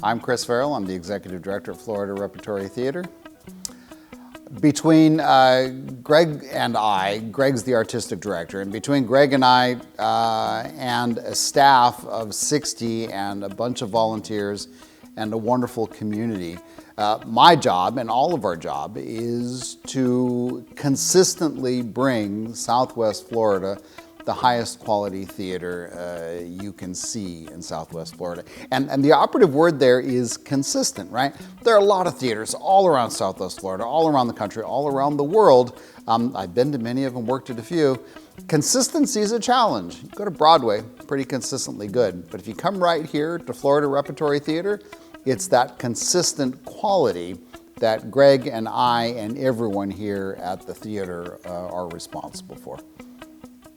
I'm Chris Verrill. I'm the Executive Director of Florida Repertory Theatre. Between Greg and I, Greg's the Artistic Director, and between Greg and I and a staff of 60 and a bunch of volunteers and a wonderful community, my job and all of our job is to consistently bring Southwest Florida the highest quality theater you can see in Southwest Florida. And the operative word there is consistent, right? There are a lot of theaters all around Southwest Florida, all around the country, all around the world. I've been to many of them, worked at a few. Consistency is a challenge. You go to Broadway, pretty consistently good. But if you come right here to Florida Repertory Theatre, it's that consistent quality that Greg and I and everyone here at the theater are responsible for.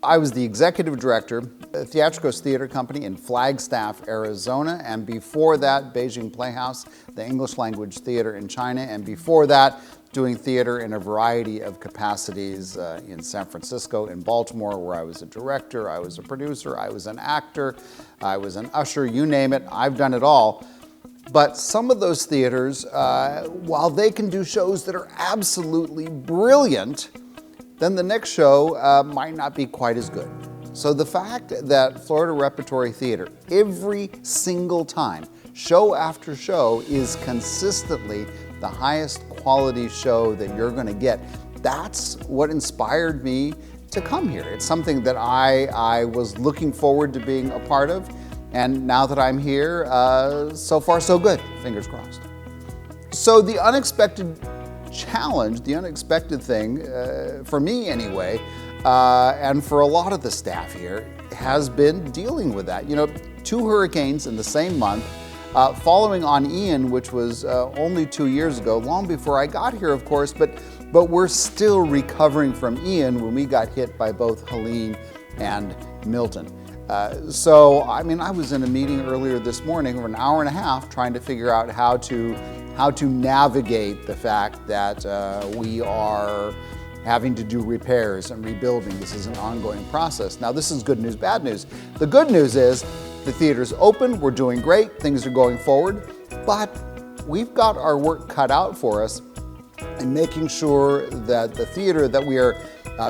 I was the executive director of the Theatrikos Theatre Company in Flagstaff, Arizona, and before that, Beijing Playhouse, the English language theater in China, and before that, doing theater in a variety of capacities in San Francisco, in Baltimore, where I was a director, I was a producer, I was an actor, I was an usher, you name it, I've done it all. But some of those theaters, while they can do shows that are absolutely brilliant, then the next show might not be quite as good. So the fact that Florida Repertory Theatre, every single time, show after show, is consistently the highest quality show that you're going to get, that's what inspired me to come here. It's something that I was looking forward to being a part of, and now that I'm here, so far so good, fingers crossed. So the unexpected challenge, the unexpected thing, for me anyway, and for a lot of the staff here, has been dealing with that. You know, 2 hurricanes in the same month, following on Ian, which was only 2 years ago, long before I got here, of course, but we're still recovering from Ian when we got hit by both Helene and Milton. So, I mean, I was in a meeting earlier this morning for an hour and a half trying to figure out how to navigate the fact that we are having to do repairs and rebuilding. This is an ongoing process. Now, this is good news, bad news. The good news is the theater's open, we're doing great, things are going forward, but we've got our work cut out for us in making sure that the theater that we are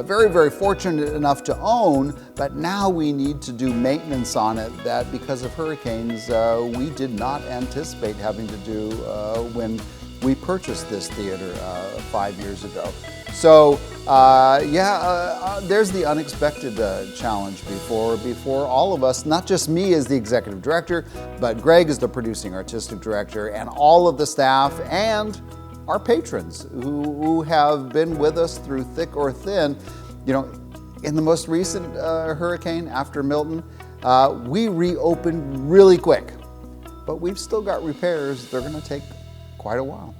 very, very fortunate enough to own, but now we need to do maintenance on it that because of hurricanes, we did not anticipate having to do when we purchased this theater 5 years ago. So there's the unexpected challenge before all of us, not just me as the executive director, but Greg as the producing artistic director, and all of the staff and our patrons who have been with us through thick or thin. You know, in the most recent hurricane after Milton, we reopened really quick, but we've still got repairs. They're going to take quite a while.